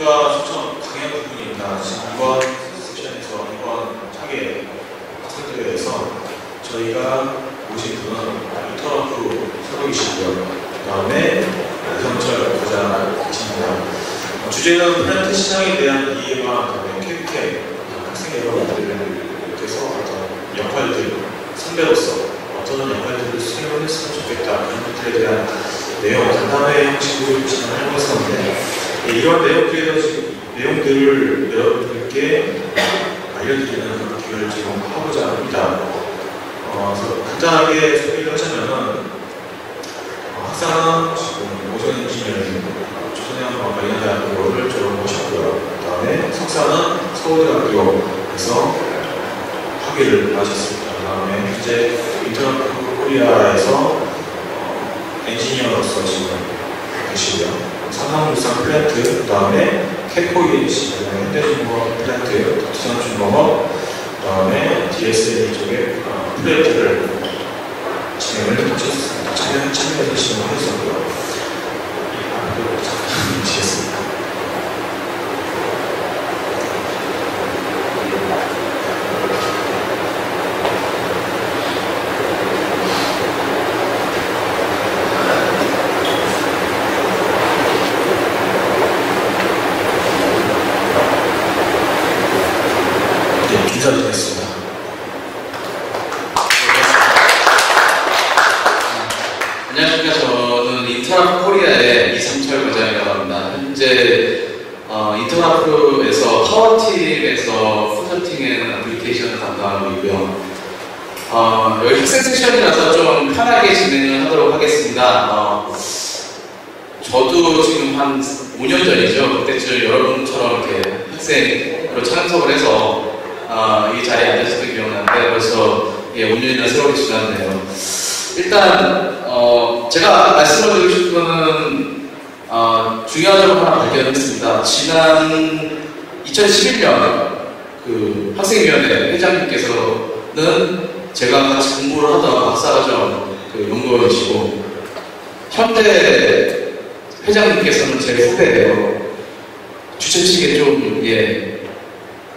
저희가 초점 강연 부분입니다. 지금 이번 세션에서 이번 학예 학생들에 대해서 저희가 모신 분은 인터뷰 서로이시고요. 그 다음에 이성철 부장 계십니다. 주제는 플랜트 시장에 대한 이해와 그다음에 KBK 학생 여러분들께서 어떤 역할들, 선배로서 어떤 역할들을 수행을 했으면 좋겠다 그런 것들에 대한 내용 간단하게 형식으로 진행을 해봤었는데 이런 내용들을 여러분들께 알려드리는 그런 기회를 제공하고자 합니다. 그래서 간단하게 소개를 하자면은 학사는 지금 오전 인지니어링 조선해양과학 관련대학교를 졸업하셨고요. 그 다음에 석사는 서울대학교에서 학위를 마셨습니다. 그 다음에 현재 인터넷 코리아에서 엔지니어로서 지금 계시고요. 삼성물산 플랜트, 그 다음에 캐코이시, 현대중공업 플랜트, 두산중공업, 그 다음에 DSNE 쪽에 플랜트를 진행을 하셨습니다. 참여해서 진행을 했었고요. 잠깐 미치겠습니다. 인사드리겠습니다. 안녕하십니까. 저는 인터라프 코리아의 이성철 과장이라고 합니다. 현재 인터라프에서 파워팀에서 프로젝팅 앤 애플리케이션을 담당하고 있고요. 여기 학생 세션이라서 좀 편하게 진행을 하도록 하겠습니다. 저도 지금 한 5년 전이죠. 그때쯤 여러분처럼 이렇게 학생으로 참석을 해서 이 자리에 앉았을 기억나는데 벌써 5년이나 세월이 지났네요. 일단 제가 말씀을 드리고 싶은 거는 중요한 점을 하나 발견했습니다. 지난 2011년 그 학생위원회 회장님께서는 제가 같이 공부를 하던 박사과정 그 연구원이시고 현재 회장님께서는 제 후배예요. 주최 측에 좀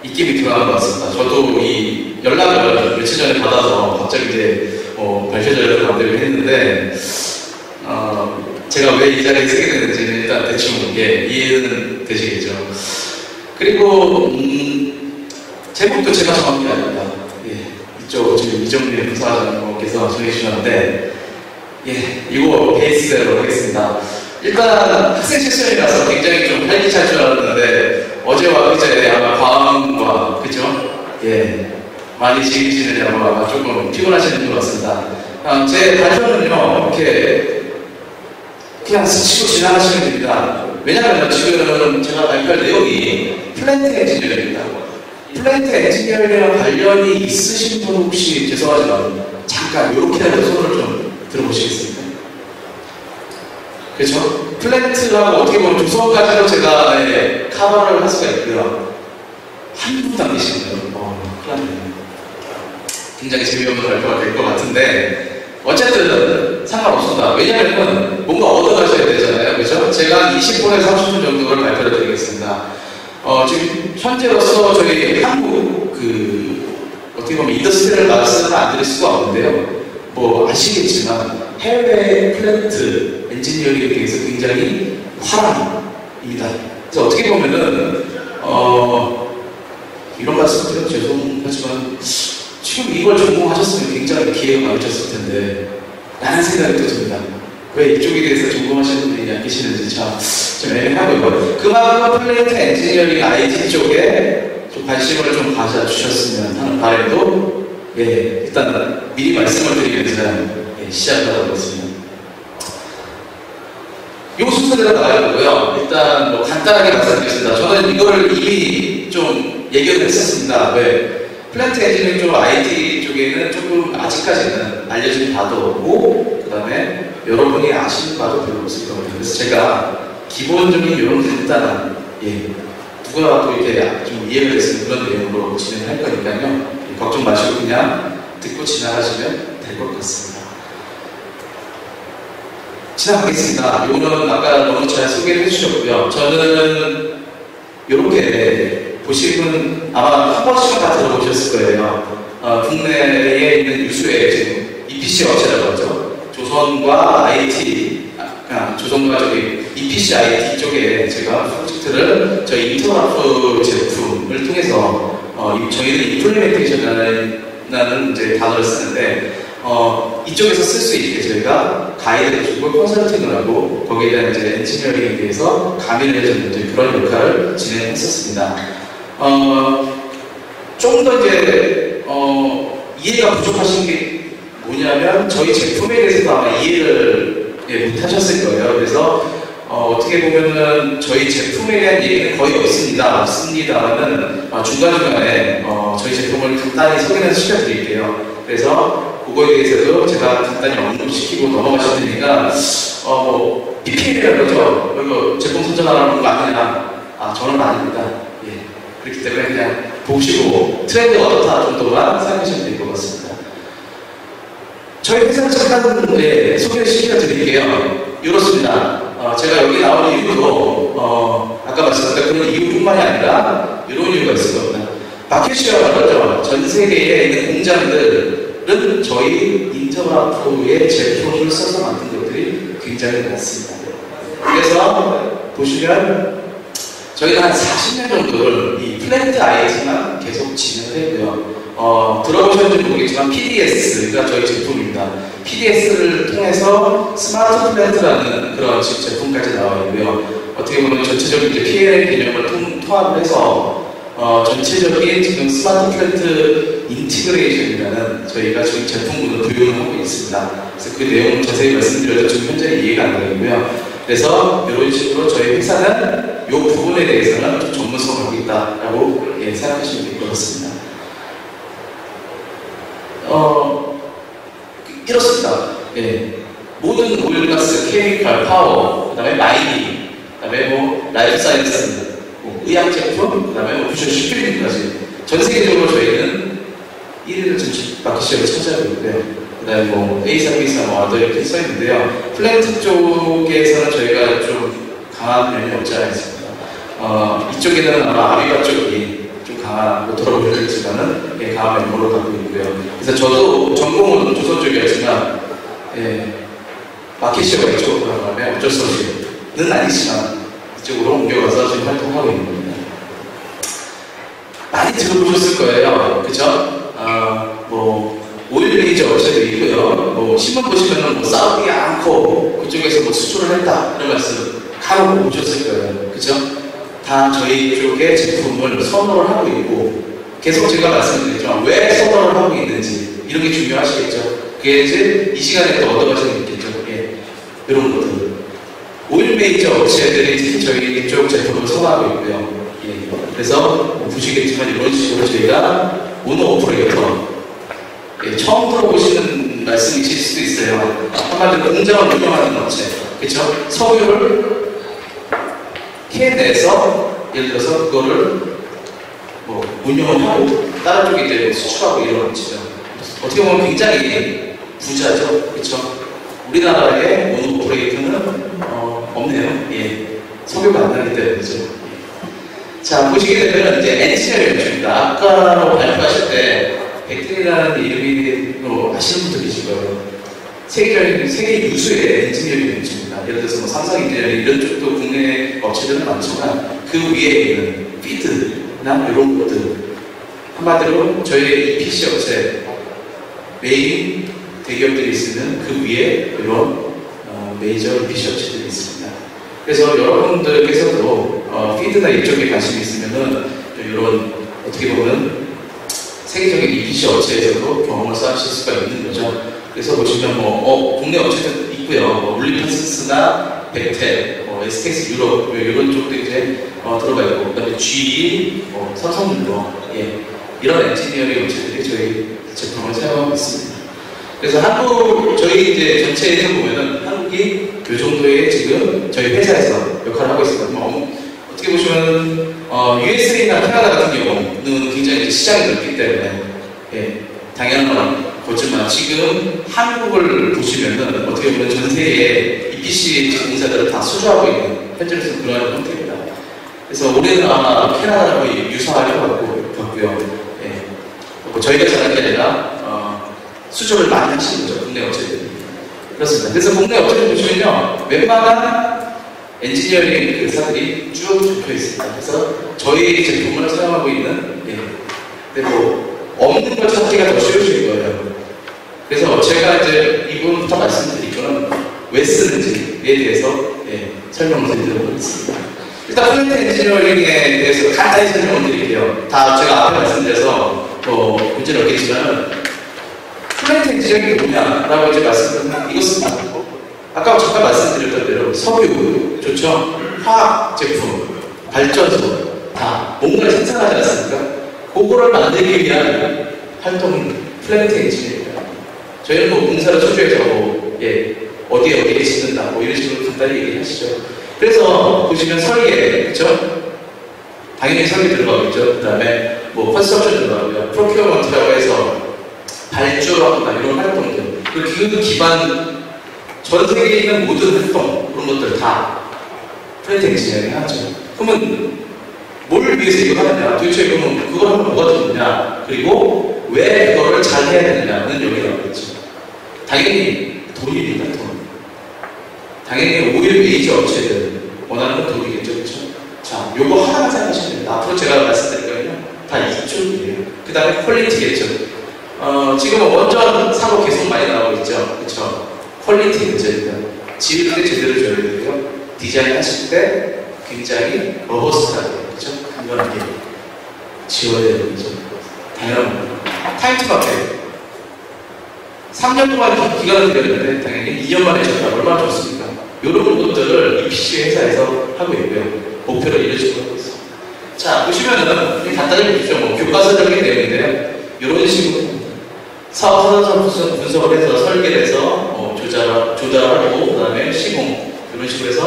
입김이 들어간 것 같습니다. 저도 이 연락을 며칠 전에 받아서 갑자기 이제 발표자를 만들고 했는데 제가 왜 이 자리에 쓰게 됐는지는 일단 대충 이해는 되시겠죠. 그리고 제목도 제가 정한 게 아닙니다. 이쪽 지금 이정민 부사장님께서 정해주셨는데 이거 베이스대로 하겠습니다. 일단 학생 세션이라서 굉장히 좀 활기차할 줄 알았는데 어제와 그제 아마 과음과 그죠? 많이 즐기시느냐고 아마 조금 피곤하시는 것 같습니다. 제 발표는요 이렇게 그냥 스치고 지나가시면 됩니다. 왜냐하면 지금 제가 발표할 내용이 플랜트 엔지니어링입니다. 플랜트 엔지니어링이랑 관련이 있으신 분 혹시 죄송하지만 잠깐 이렇게라도 손을 좀 들어보시겠습니까? 그렇죠? 플랜트라고 어떻게 보면 조선까지도 제가 커버를 할 수가 있고요. 한 분도 안 계시네요. 큰일 났네요. 굉장히 재미없는 발표가 될 것 같은데 어쨌든 상관없습니다. 왜냐하면 뭔가 얻어가셔야 되잖아요. 그렇죠? 제가 20분에서 30분 정도를 발표를 드리겠습니다. 지금 현재로서 저희 한국 어떻게 보면 인더스트리를 말씀을 안 드릴 수가 없는데요. 아시겠지만 해외 플랜트 엔지니어링에 대해서 굉장히 화랑입니다. 그래서 어떻게 보면은 이런 말씀 드려도 죄송하지만 지금 이걸 전공하셨으면 굉장히 기회가 많으셨을 텐데 라는 생각이 또 듭니다. 왜 이쪽에 대해서 전공하시는 분들이 안 계시는지 좀 애매하고요. 그만큼 플랜트 엔지니어링 IT 쪽에 좀 관심을 좀 가져주셨으면 하는 바람도 일단 미리 말씀을 드리면서 시작하도록 하겠습니다. 이 순서대로 나갈 거고요. 일단 간단하게 말씀드리겠습니다. 저는 이거를 이미 좀 얘기를 했었습니다. 왜? 플랜트 엔지니어링 쪽 IT 쪽에는 조금 아직까지는 알려진 바도 없고 그 다음에 여러분이 아시는 바도 별로 없을 겁니다. 그래서 제가 기본적인 이런 간단한 누가 또 이렇게 좀 이해를 했으면 그런 내용으로 진행할 거니까요. 걱정 마시고 그냥 듣고 지나가시면 될 것 같습니다. 지나가겠습니다. 이거는 아까 너무 잘 소개를 해주셨고요. 저는 이렇게 보시면 아마 한 번씩은 다 들어보셨을 거예요. 국내에 있는 유수의 지금 EPC 업체라고 하죠. 조선과 IT, 조선과 저기 EPC IT 쪽에 제가 프로젝트를 저희 인터라프 제품을 통해서 저희는 임플리멘테이션이라는 이제 단어를 쓰는데 이쪽에서 쓸 수 있게 저희가 가이드를 주고 컨설팅을 하고 거기에 대한 이제 엔지니어링에 대해서 가미를 해주는 그런 역할을 진행했었습니다. 좀 더 이제 이해가 부족하신 게 뭐냐면 저희 제품에 대해서도 아마 이해를 못하셨을 거예요. 그래서 어떻게 보면은 저희 제품에 대한 얘기는 거의 없습니다만은 중간중간에 저희 제품을 간단히 소개를 시켜드릴게요. 그래서 그거에 대해서도 제가 간단히 언급시키고 넘어가실 테니까 뭐 PPL이라고 그러죠. 이거 제품 선정하라는 거 아니냐? 저는 아닙니다. 예. 그렇기 때문에 그냥 보시고 트렌드가 어떻다 정도만 생각하시면 될 것 같습니다. 저희 회사를 잠깐 소개를 시켜드릴게요. 이렇습니다. 제가 여기 나온 이유도 아까 말씀드린 그런 이유뿐만이 아니라 이런 이유가 있을 겁니다. 마켓시어가 그러죠. 전 세계에 있는 공장들은 저희 인터라프의 제품을 써서 만든 것들이 굉장히 많습니다. 그래서 보시면 저희가 한 40년 정도를 이 플랜트 IT만 계속 진행을 했고요. 들어보셨는지 모르겠지만 PDS가 저희 제품입니다. PDS를 통해서 스마트 플랜트라는 그런 제품까지 나와 있고요. 어떻게 보면 전체적인 이제 PLM 개념을 통합을 해서 전체적인 지금 스마트 플랜트 인티그레이션이라는 저희가 지금 제품군을 도입을 하고 있습니다. 그래서 그 내용을 자세히 말씀드려도 지금 현재 이해가 안 되고요. 그래서 이런 식으로 저희 회사는 이 부분에 대해서는 좀 전문성을 갖고 있다라고 생각하시면 될 것 같습니다. 이렇습니다. 모든 오일가스, 케미칼, 파워, 그 다음에 마이닝, 그 다음에 뭐 라이프 사이언스, 의학 제품, 그 다음에 뭐 퓨전 슈필링까지 전 세계적으로 저희는 1위를 지금 마켓시어를 차지하고 있고요. 그 다음에 뭐 A사, B사, 뭐 아더 이렇게 써 있는데요. 플랜트 쪽에서는 저희가 좀 강한 면이 없지 않아 있습니다. 이쪽에는 아마 아비바 쪽이 좀 강하고 돌아보셨지만은 강한 면모를 갖고 있고요. 그래서 저도 전공은 조선 쪽이었지만 마켓시어가 이쪽으로 가면 어쩔 수 없이는 아니지만 이쪽으로 옮겨가서 지금 활동하고 있는 겁니다. 많이 들어보셨을 거예요. 그쵸? 뭐 오일 레이저 업체도 있고요. 뭐 신문 보시면은 뭐 사우디 앙코 그쪽에서 뭐 수출을 했다 이런 말씀 간혹 보셨을 거예요. 그죠? 다 저희 쪽의 제품을 선호를 하고 있고 계속 제가 말씀드렸지만 왜 선호를 하고 있는지 이런 게 중요하시겠죠. 그게 이제 이 시간에 또 얻어가시는 게 있겠죠. 이런 것들 오일 메이저 업체들이 특히 저희 쪽 제품을 선호하고 있고요. 그래서 보시겠지만 이런 식으로 저희가 오너 오퍼레이터 처음 들어보시는 말씀이실 수도 있어요. 한마디로 공장을 운영하는 업체, 그렇죠? 석유를 캐내서 예를 들어서 그거를 뭐 운영을 하고 다른 쪽에 이제 수출하고 이런 업체죠. 어떻게 보면 굉장히 부자죠, 그렇죠? 우리나라의 오너 오퍼레이터는 없네요. 석유가 안 나기 때문이죠. 자, 보시게 되면 이제 엔지니어링 중입니다. 아까 발표하실 때 백들이라는 이름으로 아시는 분들 계실 거예요. 세계 유수의 엔지니어링 연구입니다. 예를 들어서 뭐 삼성 엔지니어링 이런 쪽도 국내 업체들은 많지만 그 위에 있는 피드나 이런 것들 한마디로 저희 EPC 업체 메인 대기업들이 있으면 그 위에 이런 메이저 EPC 업체들이 있습니다. 그래서 여러분들께서도 피드나 이쪽에 관심이 있으면은 이런 어떻게 보면 세계적인 EPC 업체에서도 경험을 쌓으실 수가 있는 거죠. 그래서 보시면 국내 업체도 있고요. 뭐 울리파스나 벡텔, SKS 유럽 이런 쪽도 이제 들어가 있고, 그다음에 GE, 삼성물로 이런 엔지니어링 업체들이 저희 제품을 사용하고 있습니다. 그래서 한국 저희 이제 전체에서 보면은 한국이 이 정도의 지금 저희 회사에서 역할을 하고 있습니다. 어떻게 보시면 USA나 캐나다 같은 경우는 굉장히 시장이 넓기 때문에 당연한 거지만 지금 한국을 보시면은 어떻게 보면 전 세계의 EPC 공사들을 다 수주하고 있는 현재로서 그러한 형태입니다. 그래서 올해는 아마 캐나다하고 유사할 것 같고요. 예. 뭐 저희가 잘한 게 아니라 수주를 많이 하시는 거죠. 국내 업체들이. 그렇습니다. 그래서 국내 업체들 보시면요, 웬만한 엔지니어링 회사들이 쭉 적혀 있습니다. 그래서 저희 제품을 사용하고 있는, 예. 근데 뭐 없는 걸 찾기가 더 쉬우실 거예요. 그래서 제가 이제 이분부터 말씀드릴 거는 왜 쓰는지에 대해서, 예, 설명을 드리도록 하겠습니다. 일단 플랜트 엔지니어링에 대해서 간단히 설명을 드릴게요. 다 제가 앞에 말씀드려서 문제는 없겠지만, 플랜트 엔지니어링이 뭐냐라고 이제 말씀드리면 이것입니다. 아까 잠깐 말씀드렸던 대로 석유, 좋죠? 화학 제품, 발전소, 다 뭔가를 생산하지 않습니까? 그거를 만들기 위한 활동이 플랜트 엔지니어링입니다. 저희는 뭐 공사를 초주해서 예, 어디에 짓는다, 뭐 이런 식으로 간단히 얘기하시죠. 그래서 보시면 설계, 그렇죠? 당연히 설계 들어가겠죠. 그 다음에 뭐 컨스트럭션 들어가고요. 프로큐어먼트라고 해서 발주하거나 이런 활동들, 그리고 기후 기반 전 세계에 있는 모든 활동, 그런 것들 다 플랜트 엔지니어링 하죠. 그러면 뭘 위해서 이걸 하느냐? 도대체 그러면 그걸 하면 뭐가 좋느냐? 그리고 왜 그거를 잘 해야 되느냐는 여기 나오겠죠. 당연히 돈입니다, 돈. 당연히 오일 메이저 업체들 원하는 건 돈이겠죠, 그렇죠? 자, 요거 하나만 생각하시면 됩니다. 앞으로 제가 말씀드릴 거는요, 다 이쪽이에요. 그 다음에 퀄리티겠죠. 지금은 원전 사고 계속 많이 나오고 있죠, 그렇죠? 퀄리티 문제입니다. 지을 때 제대로 줘야 되고요. 디자인 하실 때 굉장히 로버스트하게, 그렇죠? 간결하게 지워야 되는 거죠. 당연한 겁니다. 타임 투 마켓. 3년 동안 기간을 드렸는데 당연히 2년 만에 졌다. 얼마나 좋습니까? 이런 것들을 EPC 회사에서 하고 있고요. 목표를 이런 식으로 하고 있습니다. 자, 보시면은 간단히 보십시오. 뭐 교과서적인 내용인데요. 이런 식으로 사업 사전 분석을 해서 설계를 해서 조달하고 그 다음에 시공 이런 식으로 해서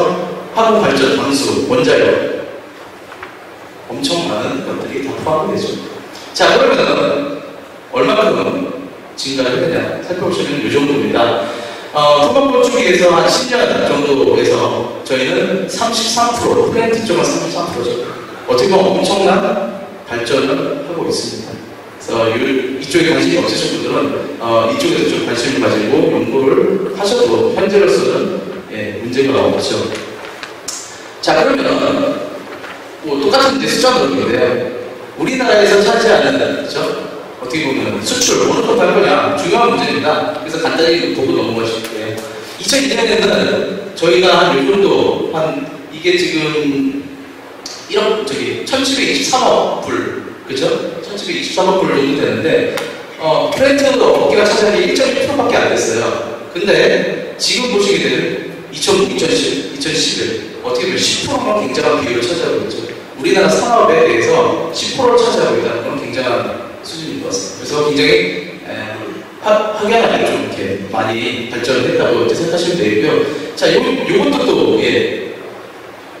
화력 발전 방수, 원자력 엄청 많은 것들이 다 포함이 되죠. 자, 그러면은 얼마만큼 증가를 했느냐 살펴보시면 이 정도입니다. 토막보 쪽에서 한 10년 정도에서 저희는 33%, 플랜트 쪽은 33%죠. 어떻게 보면 엄청난 발전을 하고 있습니다. 그래서 이쪽에 관심이 없으신 분들은 이쪽에서 좀 관심을 가지고 연구를 하셔도 현재로서는 예, 문제가 없죠. 자, 그러면 뭐 똑같은 이제 숫자 그룹인데요. 우리나라에서 차지하는, 그렇죠? 어떻게 보면 수출, 어느 정도 할 거냐 중요한 문제입니다. 그래서 간단히 보고 넘어가실게요. 2002년에는 저희가 한 요 정도, 이게 지금 1723억 불, 그죠? 1723억 불 정도 되는데, 플랜트 업계가 차지하는 1.1%밖에 안 됐어요. 근데 지금 보시게 되면 2010, 2011, 어떻게 보면 10%만 굉장한 비율을 차지하고 있죠. 우리나라 산업에 대해서 10%를 차지하고 있다는 건 굉장한 수준인 것 같습니다. 그래서 굉장히 확연하게 좀 이렇게 많이 발전을 했다고 이렇게 생각하시면 되고요. 자, 요것도 또 예,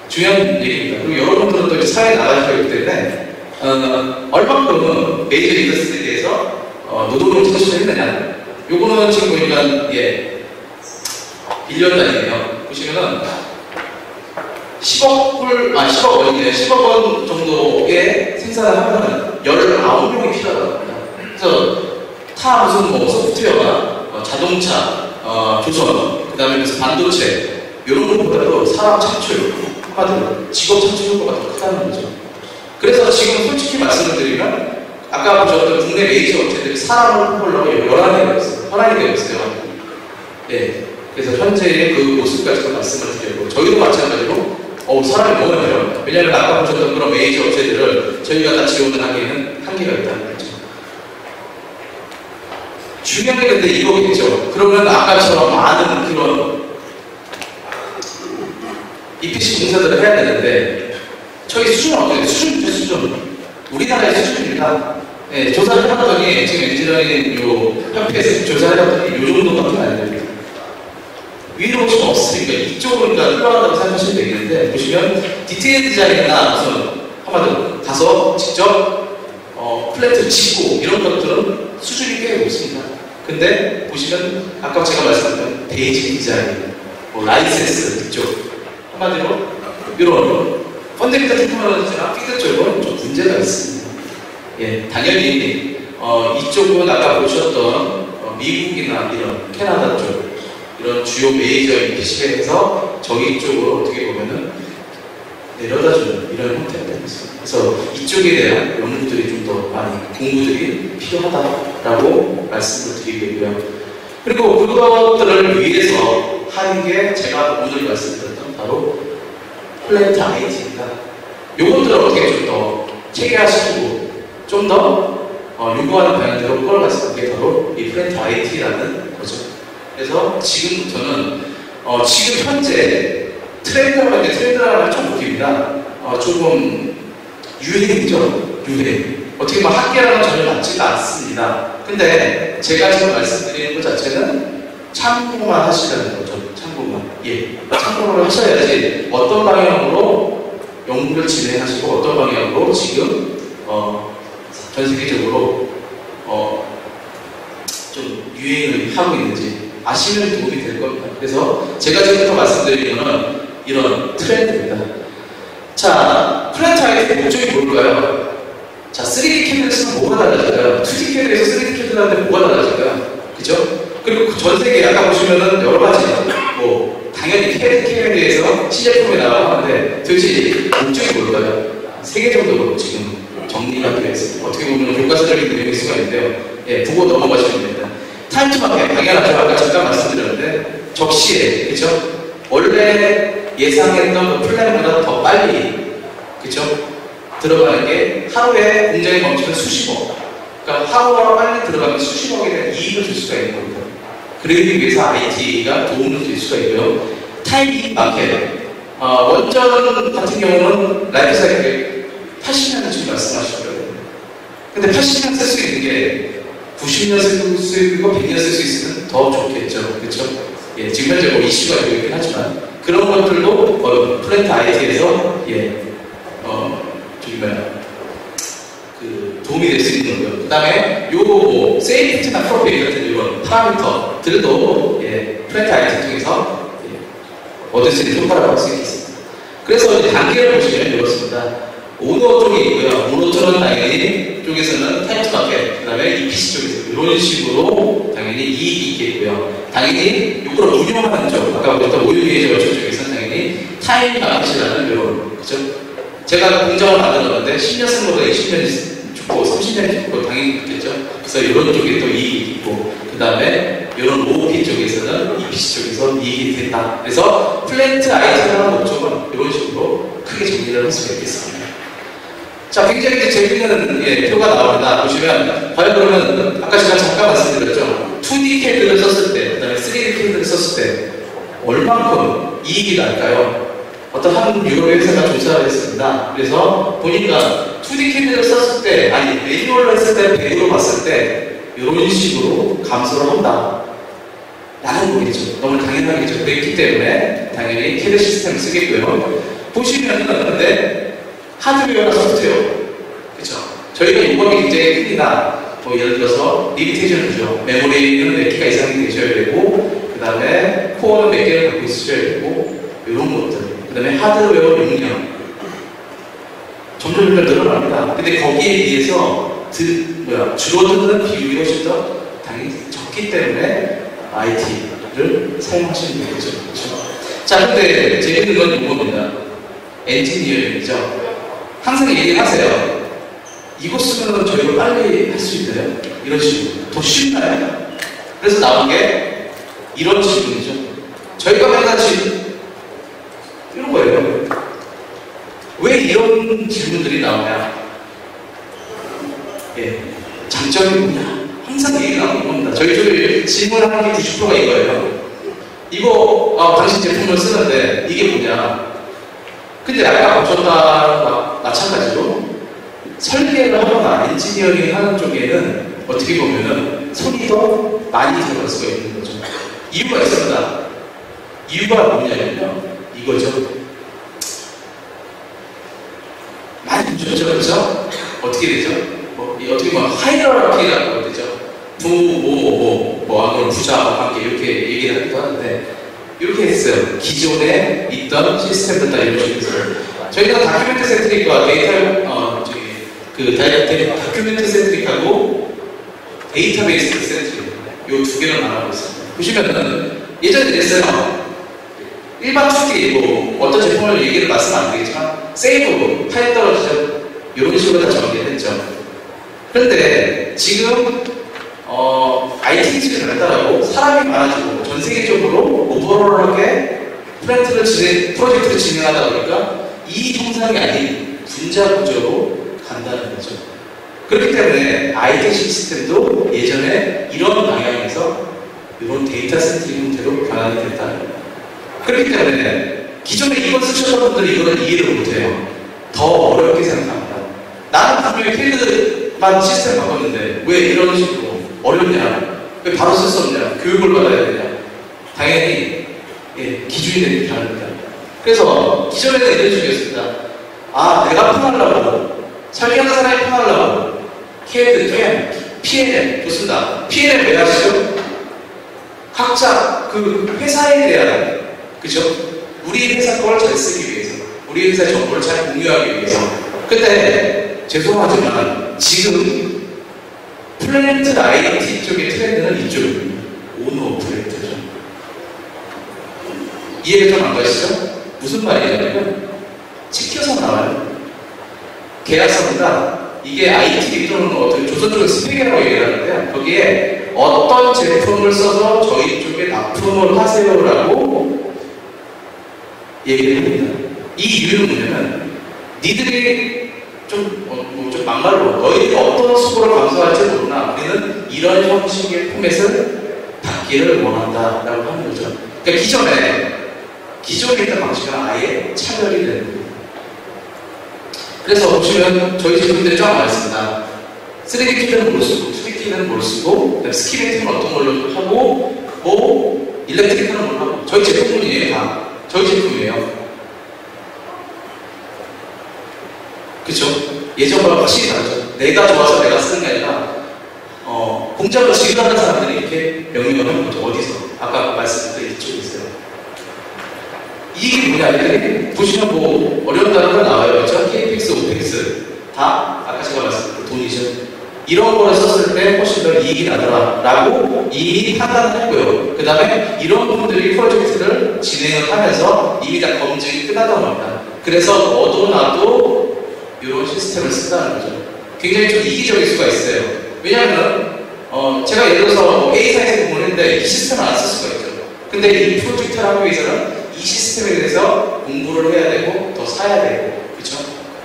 중요한 얘기입니다. 그리고 여러분들은 또 이제 사회에 나가셔야 하기 때문에 얼마큼은 메이저 인더스트리에 대해서 노동을 찾으셔야 했느냐. 요거는 지금 보니까 예, 1년 단위예요. 보시면은 10억 원이네요. 10억 원 정도의 생산을 하면은 19명이 필요하다고 합니다. 그래서 무슨 뭐 소프트웨어나 자동차, 조선, 그 다음에 무슨 반도체, 이런 것보다도 사람 창출, 한마디로 직업 창출 효과가 더 크다는 거죠. 그래서 지금 솔직히 말씀을 드리면, 아까 보셨던 국내 메이저 업체들이 사람을 뽑으려고 11이 되어 있어요. 네. 그래서 현재의 그 모습까지도 말씀을 드렸고, 저희도 마찬가지로 사람이 너무 많아요. 왜냐하면 아까 보셨던 그런 메이저 업체들을 저희가 다 지원을 하기에는 한계가 있다는 거죠. 중요한 게 근데 이거겠죠. 그러면 아까처럼 많은 그런 EPC 공사들을 해야 되는데 저희 수준은 어떻게 돼요? 수준. 우리나라의 수준입니다. 네, 조사를 해봤더니 지금 엔지니어링 협회에서 조사를 해봤더니 요 정도밖에 안 됩니다. 위로 보시면 없으니까 이쪽으로 흘러간다고 생각하시면 되겠는데, 보시면 디테일 디자인이나 무슨 한마디로 가서 직접 플랜트를 짓고 이런 것들은 수준이 꽤 높습니다. 근데 보시면 아까 제가 말씀드린 베이직 디자인, 뭐 라이센스 이쪽 한마디로 이런 펀데미터 테크놀로지나 피드 쪽은 좀 문제가 있습니다. 예, 당연히 이쪽은 아까 보셨던 미국이나 이런 캐나다 쪽 이런 주요 메이저 PC에서 저희 쪽으로 어떻게 보면은 내려다주는 이런 형태가 되고 있습니다. 그래서 이쪽에 대한 연구들이 좀 더 많이 공부들이 필요하다라고 말씀을 드리고요. 그리고 그것들을 위해서 하는 게 제가 오늘 말씀드렸던 바로 플랜트 IT입니다. 요것들을 어떻게 좀 더 체계화시키고 좀 더 요구하는 방향대로 끌어갔을 때 바로 이 플랜트 IT라는 거죠. 그래서 지금부터는 지금 현재 트렌드라고 하는데 트렌드라고 하면 좀 웃깁니다. 조금 유행이죠. 유행. 어떻게 보면 학계랑은 전혀 맞지가 않습니다. 근데 제가 지금 말씀드리는 것 자체는 참고만 하시라는 거죠. 참고만. 예. 참고를 하셔야지 어떤 방향으로 연구를 진행하시고 어떤 방향으로 지금 전 세계적으로 좀 유행을 하고 있는지 아시면 도움이 될 겁니다. 그래서 제가 지금부터 말씀드리는 거는 이런 트렌드입니다. 자, 플랜트 IT의 목적이 뭘까요? 자, 3D CAD를 쓰면 뭐가 달라질까요? 2D CAD에서 3D CAD를 하는데 뭐가 달라질까요? 그죠? 그리고 전 세계 아까 보시면은 여러 가지 뭐 당연히 CAD에 대해서 시제품에 나와고 하는데 도대체 목적이 뭘까요? 3개 정도로 지금 정리가 되어 있습니다. 어떻게 보면 교과서적인 내용일 수가 있는데요. 예, 보고 넘어가시면 됩니다. 타임 투 마켓 당연하죠. 아까 잠깐 말씀드렸는데 적시에 그죠? 원래 예상했던 그 플랜보다 더 빨리 그죠? 들어가는 게 하루에 공장의 멈추면 수십억. 그러니까 하루가 빨리 들어가면 수십억에 대한 이익을 줄 수가 있는 겁니다. 그러기 위해서 IT가 도움을 줄 수가 있고요. 타임 마켓. 원전 같은 경우는 라이프 사이클 80년을 지금 말씀하시더라고요. 근데 80년 쓸 수 있는 게 90년 쓸 수 있고 100년 쓸 수 있으면 더 좋겠죠. 그렇죠? 예, 지금 현재 뭐 이슈가 되고 있긴 하지만 그런 것들도 플랜트 IT에서 예, 그 도움이 될 수 있는 거고요. 그 다음에 요거 뭐 세이프티나 프로페일 같은 이런 파라미터들도 예, 플랜트 IT 통해서 예, 얻을 수 있는 효과를 받을 수 있겠습니다. 그래서 이제 단계를 보시면 이렇습니다. 오너 쪽이 있고요. 오너 쪽은 당연히 쪽에서는 타임 투 마켓, 그 다음에 EPC 쪽에서 이런 식으로 당연히 이익이 있겠고요. 당연히 이걸 운영하는 쪽, 아까 보셨던 오유기의 쪽에서는 당연히 타임 마켓이라는 이런 그죠? 제가 공장을 만들었는데 10년 쓴 거보다 20년 죽고 30년 죽고 당연히 그렇겠죠. 그래서 이런 쪽에 또 이익이 있고 그 다음에 이런 OP 쪽에서는 EPC 쪽에서 이익이 된다. 그래서 플랜트 IT라는 목적은 이런 식으로 크게 정리를 할 수가 있겠습니다. 자, 굉장히 재밌는 예, 표가 나옵니다. 보시면 과연 그러면 아까 제가 잠깐 말씀드렸죠. 2D CAD를 썼을 때, 그 다음에 3D CAD를 썼을 때 얼만큼 이익이 날까요? 어떤 한 유럽의 회사가 조사를 했습니다. 그래서 보니까 2D CAD를 썼을 때, 아니 매뉴얼로 했을 때 100으로 봤을 때 이런 식으로 감소를 한다. 라는 거겠죠. 너무 당연하겠죠. 그랬기 때문에 당연히 CAD 시스템을 쓰겠고요. 보시면은 근데 하드웨어나 소프트웨어, 그렇죠? 저희가 요구하는 게 굉장히 큽니다. 뭐 예를 들어서 리미테이션이죠. 메모리는 몇 개가 이상이 되셔야 되고, 그 다음에 코어는 몇 개를 갖고 있으셔야 되고, 이런 것들. 그 다음에 하드웨어 용량. 점점 늘어납니다. 근데 거기에 비해서 줄어드는 비율이 훨씬 더 당연히 적기 때문에 IT를 사용하시는 거죠. 그렇죠? 자, 근데 재밌는 건 이겁니다. 엔지니어링이죠. 항상 얘기하세요. 이거 쓰면 저희가 빨리 할 수 있나요? 이런 식으로. 더 쉽나요? 그래서 나온 게 이런 질문이죠. 저희가 맨날 이런 거예요. 왜 이런 질문들이 나오냐? 예. 장점이 뭐냐? 항상 얘기 나오는 겁니다. 저희 쪽에 질문하는 게 90%가 이거예요. 이거, 당신 제품을 쓰는데 이게 뭐냐? 근데 아까 보셨다랑 마찬가지로 설계를 하거나 엔지니어링 하는 쪽에는 어떻게 보면은 손이 더 많이 들어갈 수가 있는 거죠. 이유가 있습니다. 이유가 뭐냐면요. 이거죠. 많이 보셨죠? 그렇죠? 어떻게 되죠? 어떻게 보면 하이라르키라고 되죠. 아무런 부자와 함께 이렇게 얘기를 하기도 하는데 이렇게 했어요. 기존에 있던 시스템들 다 이런 식으로 저희가 다큐멘트 센트릭과 다큐멘트 센트릭하고 데이터베이스 센트릭 요 두 개를 나눠고 있습니다. 보시면은 예전에 그랬어요. 일반 투기 뭐 어떤 제품을 얘기를 말씀 안 드리겠지만 세이브 파일 떨어지죠. 이런 식으로 다 정리했죠. 그런데 지금 IT 기술이 발달하고 사람이 많아지고 전 세계적으로 오버롤하게 프로젝트를 진행하다 보니까 이 형상이 아닌 분자 구조로 간다는 거죠. 그렇기 때문에 IT 시스템도 예전에 이런 방향에서 이런 데이터 센트릭 형태로 변환이 됐다는 거예요. 그렇기 때문에 기존에 이걸 쓰셨던 분들이 이거를 이해를 못해요. 더 어렵게 생각합니다. 나는 분명히 필드만 시스템 바꿨는데 왜 이런 식으로 어렵냐? 왜 바로 쓸 수 없냐? 교육을 받아야 되냐? 당연히 기준이 되게 다릅니다. 그래서 기존에는 이런 식이었습니다. 내가 편하려고 설계하는 사람이 편하려고 CAD, PM, PNM 좋습니다. PNM 왜 하시죠? 각자 그 회사에 대한 그죠? 우리 회사 걸 잘 쓰기 위해서 우리 회사의 정보를 잘 공유하기 위해서 근데 죄송하지만 지금 플랜트 IT 쪽의 트렌드는 이쪽입니다. 오너 플랜트죠. 이해가 좀 안 가시죠? 무슨 말이냐면 찍혀서 나와요. 계약서입니다. 이게 IT 또는 어떤 조선 쪽의 스펙이라고 얘기를 하는데요. 거기에 어떤 제품을 써서 저희 쪽에 납품을 하세요라고 얘기를 합니다. 이 이유는 뭐냐면 니들이 좀 막말로 너희들이 어떤 수고를 감수할지 모르나 우리는 이런 형식의 포맷을 받기를 원한다라고 하는 거죠. 그러니까 기존에 있던 방식은 아예 차별이 되는 거예요. 그래서 보시면 저희 제품들이 쫙 나와있습니다. 3D 키는 뭘 쓰고, 2D는 뭘 쓰고, 스키메틱은 어떤 걸로 하고, 일렉트릭은 뭘 하고, 저희 제품군이에요, 다. 저희 제품이에요. 그쵸? 예전과 확실히 다르죠. 내가 좋아서 내가 쓰는 게 아니라, 공장을 지휘하는 사람들이 이렇게 명령을 하는 거죠. 어디서? 아까 말씀드린 이쪽에 있어요. 이게 뭐냐, 보시면 어려운 단어가 나와요. 그렇죠? KPX, OPX. 다 아까 제가 말씀드린 돈이죠. 이런 거를 썼을 때 훨씬 더 이익이 나더라라고 이미 판단을 했고요. 그 다음에 이런 분들이 프로젝트를 진행을 하면서 이미 다 검증이 끝났다고 합니다. 그래서 너도 나도 이런 시스템을 쓴다는 거죠. 굉장히 좀 이기적일 수가 있어요. 왜냐하면 제가 예를 들어서 A사에서 공부를 했는데 이 시스템을 안 쓸 수가 있죠. 근데 이 프로젝트를 하기 위해서는 이 시스템에 대해서 공부를 해야 되고 더 사야 되고 그렇죠?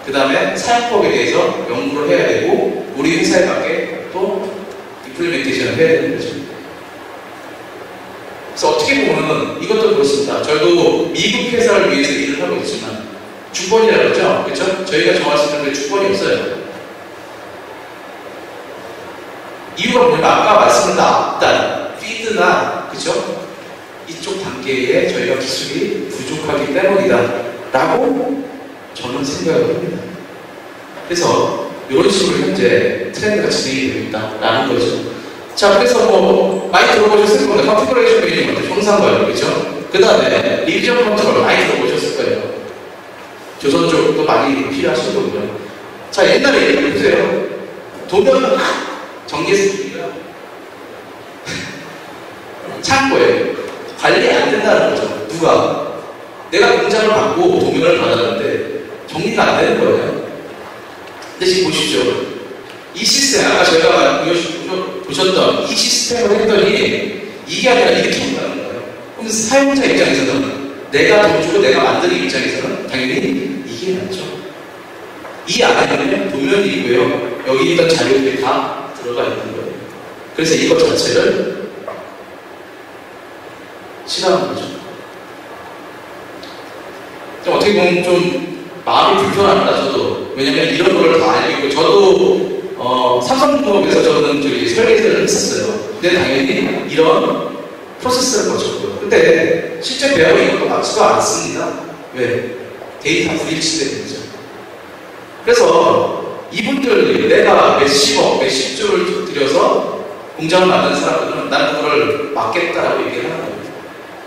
그 다음에 사용법에 대해서 연구를 해야 되고 우리 회사에 맞게 또 임플리멘테이션을 해야 되는 거죠. 그래서 어떻게 보면 이것도 그렇습니다. 저희도 미국 회사를 위해서 일을 하고 있지만 주권이라고 그러죠? 그렇죠? 저희가 정할 수 있는 주권이 없어요. 이유가 뭐냐면 아까 말씀드린 앞단, 피드나 그렇죠? 이쪽 단계에 저희가 기술이 부족하기 때문이다 라고 저는 생각을 합니다. 그래서 이런 식으로 현재 트렌드가 진행이 되고 있다라는 거죠. 자, 그래서 많이 들어보셨을 겁니다. 컨피그레이션 매니지먼트, 형상과요, 그렇죠? 그 다음에 리비전 컨트롤 많이 들어보셨을 거예요. 조선 쪽도 많이 필요하실 거고요. 자, 옛날에 얘기 보세요. 도면 정리했습니다. 창고에 관리 안 된다는 거죠. 누가? 내가 공장을 받고 도면을 받았는데 정리가 안 되는 거예요. 근데 지금 보십시오. 이 시스템, 아까 제가 보셨던 이 시스템을 했더니 이게 아니라 이렇게 된다는 거예요. 그럼 사용자 입장에서는 내가 돈 주고 내가 만드는 입장에서는 당연히 이게 낫죠. 이 안에는 도면이고요. 여기 있던 자료들이 다 들어가 있는 거예요. 그래서 이것 자체를 싫어하는 거죠. 어떻게 보면 좀 마음이 불편합니다, 저도. 왜냐면 이런 거를 다 알고 있고, 저도 삼성공업에서 저는 설계를 했었어요. 근데 당연히 이런 프로세스를 거쳤고요. 근데 실제 배우는 이것도 맞지가 않습니다. 왜? 데이터 불일치 때문이죠. 그래서 이분들 내가 몇십 조를 들여서 공장을 만든 사람들은 난 그걸 막겠다라고 얘기를 하는 겁니다.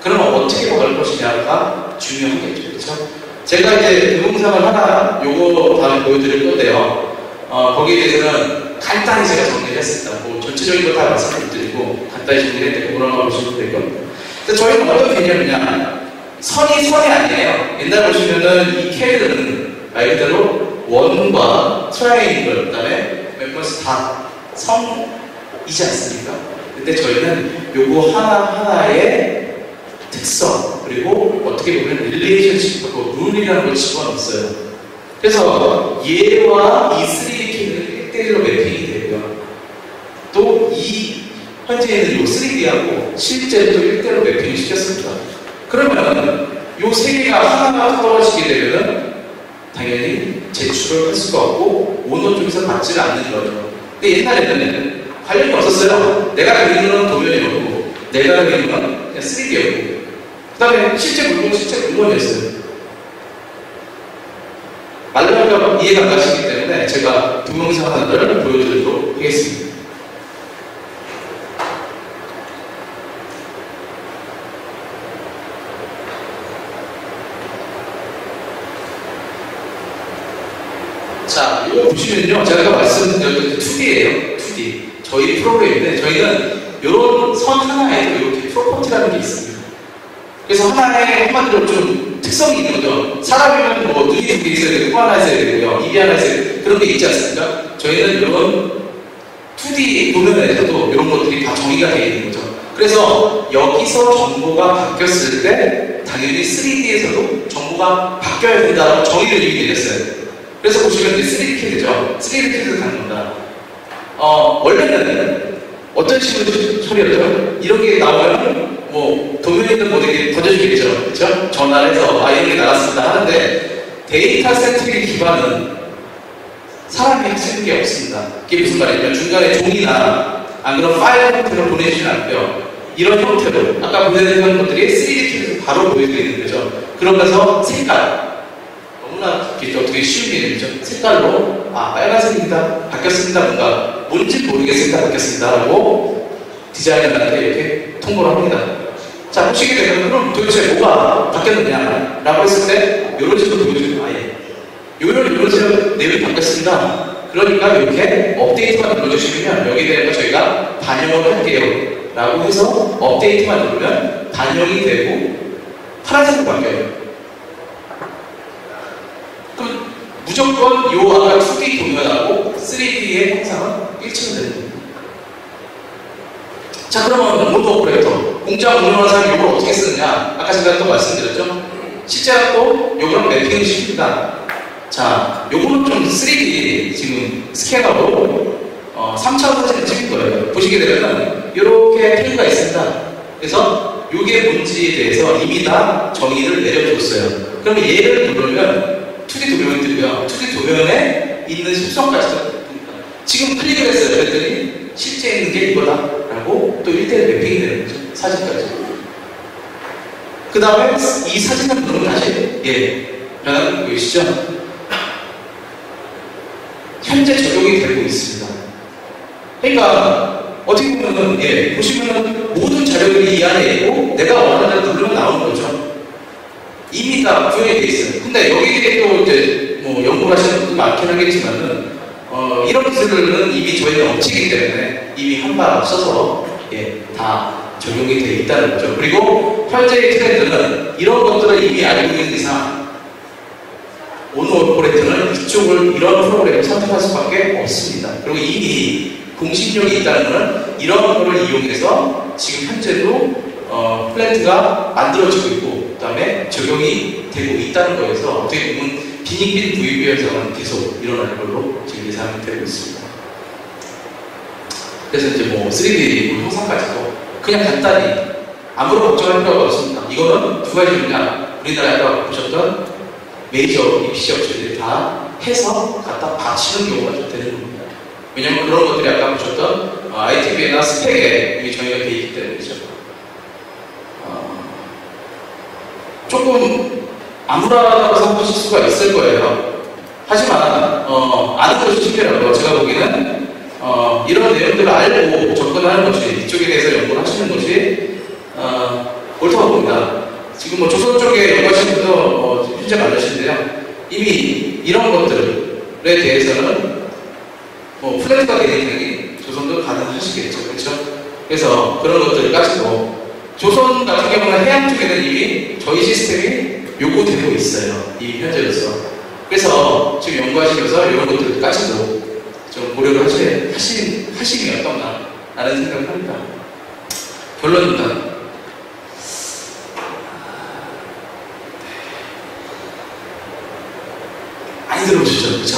그러면 어떻게 막을 것이냐가 중요하겠죠. 그렇죠? 제가 이제 동영상을 하나 요거 다음에 보여드릴 건데요. 거기에 대해서는 간단히 제가 정리를 했습니다. 뭐 전체적인 거 다 말씀을 드리고 간단히 정리를 했는데 그런 거 보시면 될 겁니다. 근데 저희는 어떤 개념이냐, 선이 아니에요. 옛날 보시면은 이 캐릭은 말 그대로 원과 트라이앵글, 그 다음에 멤버스 다 성이지 않습니까? 근데 저희는 요거 하나하나의 특성, 그리고 어떻게 보면 릴레이션십하고 룰이라는 걸 집어넣었어요. 그래서 얘와 이 3D는 1대1로 매핑이 되고요. 또 이 현재 있는 요 3D하고 실제로 또 1대1로 매핑을 시켰습니다. 그러면 요 세 개가 하나가 떨어지게 되면은 당연히 제출을 할 수가 없고 오너 쪽에서 받지를 않는 거죠. 근데 옛날에는 관련이 없었어요. 내가 그리는 건 도면이었고 내가 그리는 건 그냥 3D였고 그 다음에 실제 물건이었어요. 말로가 이해가 안 가시기 때문에 제가 동영상 하나를 보여드리도록 하겠습니다. 자, 이거 보시면요. 제가 말씀드렸던 2D예요. 2D. 저희 프로그램인데 저희는 이런 선 하나에도 이렇게 프로퍼티라는 게 있습니다. 그래서 하나의 한마디로 좀 특성이 있는 거죠. 사람이면 뭐 눈이 2개 있어야 되고 코 하나 있어야 되고요. 입이 하나 있어야 되고 그런 게 있지 않습니까? 저희는 이런 2D 도면에서도 이런 것들이 다 정의가 되어 있는 거죠. 그래서 여기서 정보가 바뀌었을 때 당연히 3D에서도 정보가 바뀌어야 된다고 정의를 이미 내렸어요. 그래서 보시면 이제 3D 캐드죠. 3D 캐드도 가는 겁니다. 원래는 어떤 식으로 처리하죠? 이런 게 나오면 뭐 도면에 있는 모델이 던져주겠죠. 그렇죠? 전화를 해서 이런 게 나갔습니다 하는데 데이터 센트릭 기반은 사람이 쓰는 게 없습니다. 이게 무슨 말이냐면 중간에 종이나 안 그런 파일 형태로 보내주시면 안 돼요. 이런 형태로 아까 보내드린 것들이 3D 캐드에서 바로 보여드리는 거죠. 그러면서 색깔 너무나 어떻게 쉬운 개념이죠. 색깔로 빨간색입니다. 바뀌었습니다. 뭔지 모르겠습니다. 바뀌었습니다. 라고 디자이너한테 이렇게 통보를 합니다. 자, 보시게 되면 그럼 도대체 뭐가 바뀌었느냐 라고 했을 때 이런 식으로 보여주는 이런 식으로 내용이 바뀌었습니다. 그러니까 이렇게 업데이트만 눌러주시면 여기에 대해서 저희가 반영을 할게요 라고 해서 업데이트만 누르면 반영이 되고 파란색으로 바뀌어요. 그럼 무조건 요 아까 2D 도면하고 3D의 형상은 일치는 됩니다. 자, 그러면 모노 오퍼레이터 공장 운영하는 사람이 이걸 어떻게 쓰느냐? 아까 제가 또 말씀드렸죠? 실제로 또 요거랑 매핑을 시킵니다. 자, 요거는 좀 3D 지금 스캐너로 3차원 사진을 찍은 거예요. 보시게 되면 이렇게 태그가 있습니다. 그래서 요게 뭔지에 대해서 이미 다 정의를 내려줬어요. 그러면 얘를 누르면 2D 도면들이고요. 2D 도면에 있는 속성까지도 지금 클릭을 했어요. 그랬더니 실제 있는 게 이거다 라고 또 1대1 매핑이 되는 거죠. 사진까지. 그 다음에 이 사진을 누르면 다시 변화가 보이시죠? 현재 적용이 되고 있습니다. 그러니까 어떻게 보면은 보시면은 모든 자료들이 이 안에 있고 내가 원하는 대로 누르면 나오는 거죠. 이미 다 구현이 돼 있어요. 근데 여기에 또 이제 뭐 연구를 하시는 분도 많긴 하겠지만은 이런 기술은 이미 저희는 없치기 때문에 이미 한 발 앞서서 다 적용이 되어 있다는 거죠. 그리고 현재의 트렌드는 이런 것들을 이미 알고 있는 이상 오너 오퍼레이터는 이쪽을 이런 프로그램을 선택할 수밖에 없습니다. 그리고 이미 공신력이 있다는 것은 이런 거를 이용해서 지금 현재도 플랜트가 만들어지고 있고 그 다음에 적용이 되고 있다는 거에서 어떻게 보면 빈익빈 부익 현상은 계속 일어날 걸로 지금 예상이 되고 있습니다. 그래서 이제 뭐 3D 형상까지도 그냥 간단히 아무런 걱정할 필요가 없습니다. 이거는 두 가지냐 우리나라에 아까 보셨던 메이저 PC 업체들이 다 해서 갖다 받치는 경우가 좀 되는 겁니다. 왜냐면 그런 것들이 아까 보셨던 ITV나 스펙에 이게 저희가 되어 있기 때문이죠. 조금 암울하다고 생각하실 수가 있을 거예요. 하지만 아는 것이 특별하고 제가 보기에는 이런 내용들을 알고 접근하는 것이 이쪽에 대해서 연구를 하시는 것이 옳다고 봅니다. 지금 뭐 조선 쪽에 연구하시는 분도 문제 많으신데요. 이미 이런 것들에 대해서는 뭐 플랜트가 되는 이상이 조선도 가능하시겠죠. 그렇죠? 그래서 그런 것들을 가지고 조선 같은 경우는 해양 쪽에는 이미 저희 시스템이 요구되고 있어요. 이 현재로서. 그래서 지금 연구하시면서 이런 것들을 가지고 좀 고려를 하시면 어떤가 라는 생각을 합니다. 결론입니다. 많이 들어보시죠? 그쵸?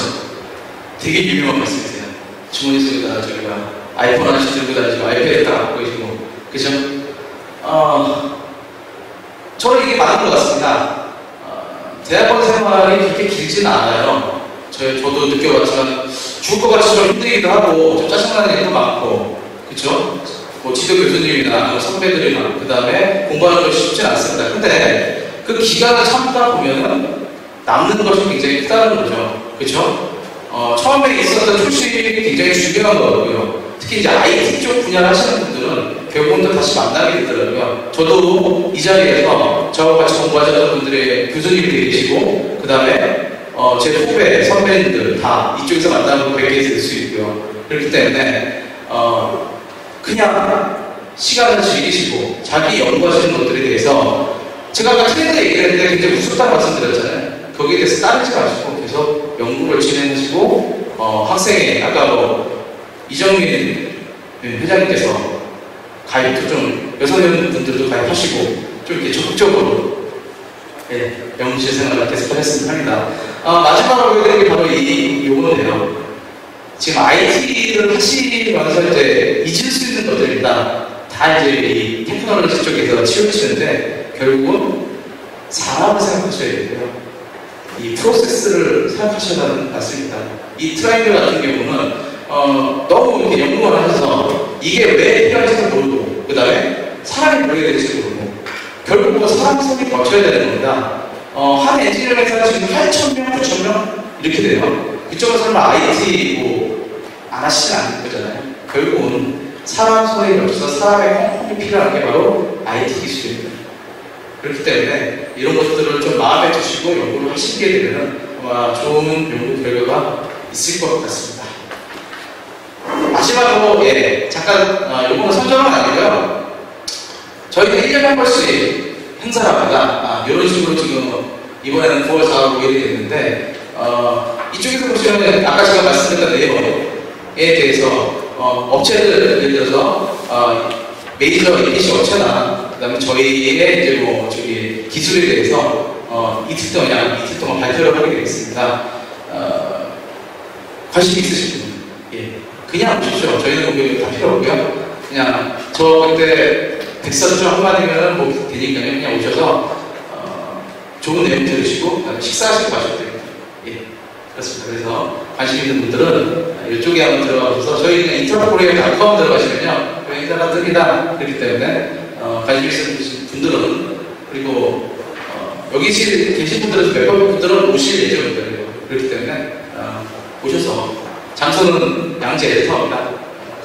되게 유명한 말씀이세요. 주머니 속에다 저희가 아이폰 하나씩 들고 다니시고 아이패드 딱 갖고 계시고 그죠? 저는 이게 맞는 것 같습니다. 대학원 생활이 그렇게 길지는 않아요. 저도 느껴봤지만 죽을 것 같이 좀 힘들기도 하고 좀 짜증나는 일도 많고 그쵸? 뭐 지도 교수님이나 선배들이나 그 다음에 공부하는 것이 쉽진 않습니다. 근데 그 기간을 참다 보면은 남는 것이 굉장히 크다는 거죠. 그쵸? 처음에 있었던 출시이 굉장히 중요한 거고요. 특히 이제 IT 쪽 분야를 하시는 분들은 결국은 또 다시 만나게 되더라고요. 저도 이 자리에서 저와 같이 공부하셨던 분들의 교수님들이 계시고, 그 다음에 제 후배, 선배님들 다 이쪽에서 만나고 뵙게 될 수 있고요. 그렇기 때문에 그냥 시간을 즐기시고 자기 연구하시는 것들에 대해서 제가 아까 트렌드 얘기를 했는데 굉장히 무섭다고 말씀드렸잖아요. 거기에 대해서 따르지 마시고 계속 연구를 진행하시고 학생의 아까 이정민 회장님께서 가입도 좀 여성분들도 가입하시고 좀 이렇게 적극적으로 연구실 생활을 계속하셨으면 합니다. 마지막으로 보여드린 게 바로 요거네요. 지금 IT를 하시면서 이제 잊을 수 있는 것들입니다. 다 이제 이 테크놀로지 쪽에서 치우치는데 결국은 사람을 생각하셔야 되고요. 이 프로세스를 생각하셔야 하는 말씀입니다. 이 트라이앵글 같은 경우는 너무 이렇게 연구만 하셔서 이게 왜 필요한지도 모르고 그 다음에 사람이 뭐해야 될지 모르고 결국은 사람 손이 거쳐야 되는 겁니다. 한 엔지니어 회사가 지금 8,000명, 9,000명 이렇게 돼요. 그쪽은 설마 IT 안 하시진 않을 거잖아요. 결국은 사람 손에 거쳐서 사람의 컴퓨터가 필요한 게 바로 IT 기술입니다. 그렇기 때문에 이런 것들을 좀 마음에 두시고 연구를 하시게 되면 아마 좋은 연구 결과가 있을 것 같습니다. 마지막으로 잠깐 요거는 선정은 아니고요. 저희가 1년에 한 번씩 행사를 합니다. 이런 식으로 지금 이번에는 9월 4월 5일이 됐는데 이쪽에서 보시면 아까 제가 말씀드렸던 내용에 대해서 업체들 예를 들어서 메이저 EPC 업체나 그 다음에 저희의 이제 기술에 대해서 이틀 동안 발표를 하게 되겠습니다. 관심 있으신 분? 그냥 오십시오. 저희는 다 필요 없고요. 그냥 저 그때 백서주 한마디면 뭐 되니까요. 그냥 오셔서 좋은 내용 들으시고 그다음에 식사하시고 가셔도 됩니다. 그렇습니다. 그래서 관심 있는 분들은 이쪽에 한번 들어가셔서 저희는 인터넷코리아.com 들어가시면요. 행사가 뜹니다. 그렇기 때문에 관심 있으신 분들은 그리고 여기 계신 분들은 몇몇 분들은 오실 예정이거든요. 그렇기 때문에 오셔서 장소는 양재에서입니다.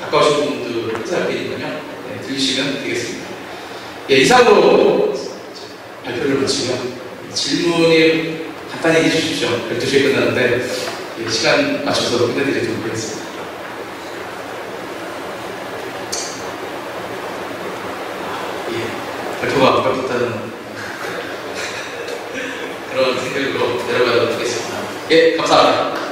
가까우신 분들 행사할 테니까요. 들리시면 되겠습니다. 이상으로 발표를 마치고요. 질문이 간단히 해주십시오. 12시에 끝나는데 시간 맞춰서 끝내드리도록 하겠습니다. 발표가 아깝다는 그런 생각으로 내려가도록 하겠습니다. 감사합니다.